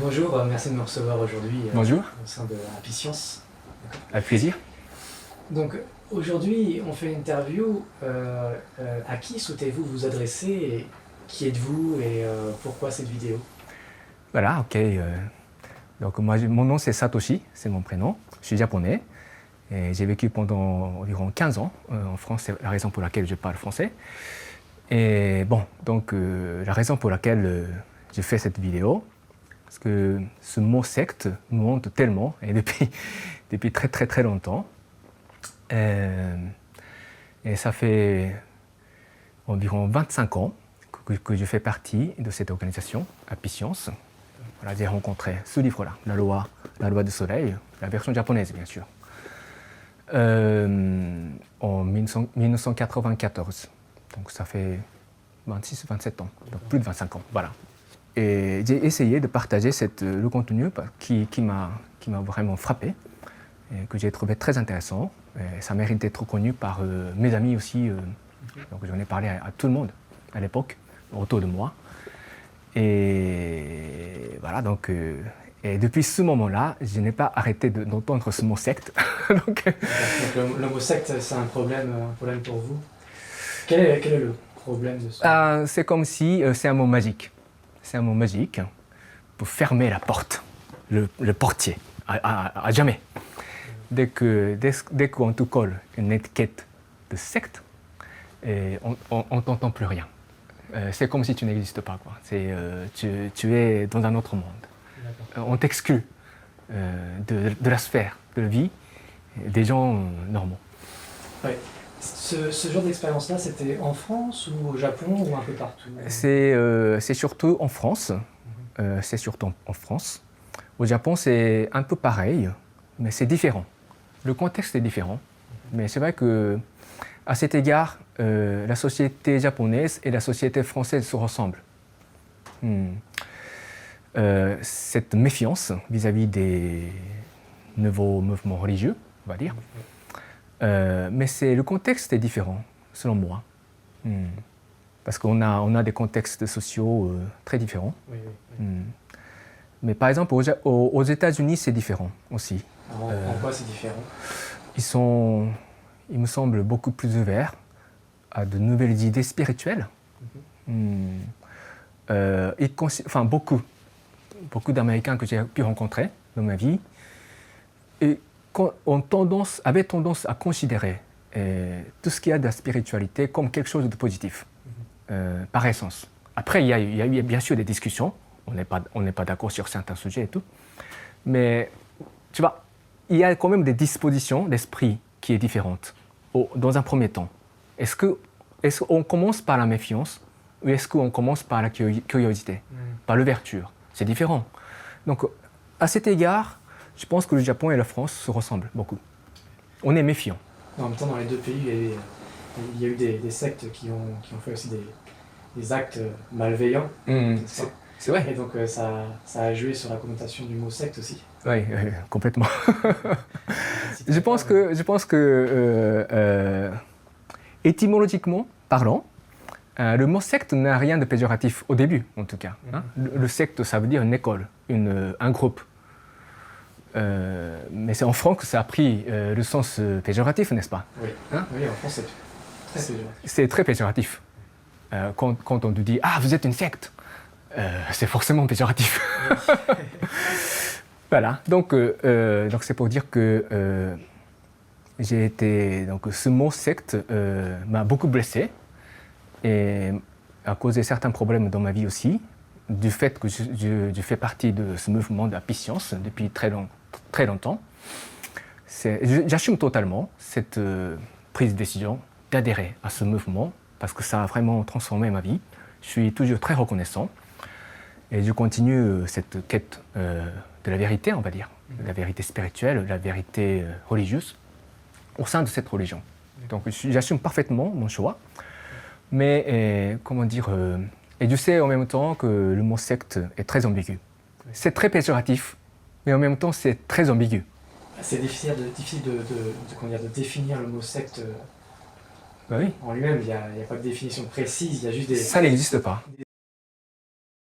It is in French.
Bonjour, merci de me recevoir aujourd'hui Bonjour. au sein de Apicience. Avec plaisir. Donc aujourd'hui, on fait une interview. À qui souhaitez-vous vous adresser et qui êtes-vous et pourquoi cette vidéo? Voilà, ok. Donc moi, mon nom c'est Satoshi, c'est mon prénom. Je suis japonais et j'ai vécu pendant environ 15 ans en France, c'est la raison pour laquelle je parle français. Et bon, donc la raison pour laquelle j'ai fait cette vidéo, parce que ce mot secte me monte tellement, et depuis très longtemps. Et ça fait environ 25 ans que je fais partie de cette organisation, Apicience. Voilà, j'ai rencontré ce livre-là, la loi du soleil, la version japonaise bien sûr, en 1994. Donc ça fait 26-27 ans, donc plus de 25 ans, voilà. Et j'ai essayé de partager le contenu qui m'a vraiment frappé, et que j'ai trouvé très intéressant. Et ça mérite d'être connu par mes amis aussi. Donc j'en ai parlé à tout le monde à l'époque, autour de moi. Et voilà, donc, et depuis ce moment-là, je n'ai pas arrêté d'entendre ce mot secte. Donc le mot secte, c'est un problème pour vous. Quel est le problème de ça? C'est comme si c'est un mot magique. C'est un mot magique pour fermer la porte, le portier, à jamais. Dès qu'on te colle une étiquette de secte, on t'entend plus rien. C'est comme si tu n'existes pas, quoi. Tu es dans un autre monde. On t'exclut de la sphère de la vie des gens normaux. Ouais. Ce genre d'expérience-là, c'était en France ou au Japon ou un peu partout? C'est surtout en France. C'est surtout en France. Au Japon, c'est un peu pareil, mais c'est différent. Le contexte est différent. Mais c'est vrai que, à cet égard, la société japonaise et la société française se ressemblent. Cette méfiance vis-à-vis des nouveaux mouvements religieux, on va dire. Mais le contexte est différent, selon moi. Parce qu'on a des contextes sociaux très différents. Oui. Mais par exemple, aux États-Unis, c'est différent aussi. Alors, en quoi c'est différent? Ils me semblent beaucoup plus ouverts à de nouvelles idées spirituelles. Enfin, beaucoup d'Américains que j'ai pu rencontrer dans ma vie avaient tendance à considérer tout ce qui a de la spiritualité comme quelque chose de positif, par essence. Après, il y a bien sûr des discussions, on n'est pas d'accord sur certains sujets et tout, mais tu vois, il y a quand même des dispositions d'esprit qui est différente. Dans un premier temps, est-ce qu'on commence par la méfiance ou est-ce qu'on commence par la curiosité, par l'ouverture? C'est différent. Donc, à cet égard, je pense que le Japon et la France se ressemblent beaucoup. On est méfiant. En même temps, dans les deux pays, il y a eu des sectes qui ont fait aussi des actes malveillants. C'est vrai. Et donc ça a joué sur la connotation du mot secte aussi. Oui, complètement. Je pense que étymologiquement parlant, le mot secte n'a rien de péjoratif au début, en tout cas. Le secte, ça veut dire une école, un groupe. Mais c'est en France que ça a pris le sens péjoratif, n'est-ce pas? Oui, oui, en France, c'est très péjoratif. C'est très péjoratif. Quand on te dit « Ah, vous êtes une secte », c'est forcément péjoratif. Voilà, donc c'est pour dire que ce mot secte m'a beaucoup blessé et a causé certains problèmes dans ma vie aussi, du fait que je fais partie de ce mouvement d'Apicience depuis très longtemps. J'assume totalement cette prise de décision d'adhérer à ce mouvement parce que ça a vraiment transformé ma vie. Je suis toujours très reconnaissant et je continue cette quête de la vérité, on va dire, de la vérité spirituelle, de la vérité religieuse au sein de cette religion. Donc j'assume parfaitement mon choix, mais comment dire, et je sais en même temps que le mot secte est très ambigu. C'est très péjoratif, mais en même temps c'est très ambigu. C'est difficile de définir le mot secte oui. en lui-même. Il n'y a pas de définition précise, il y a juste ça n'existe pas.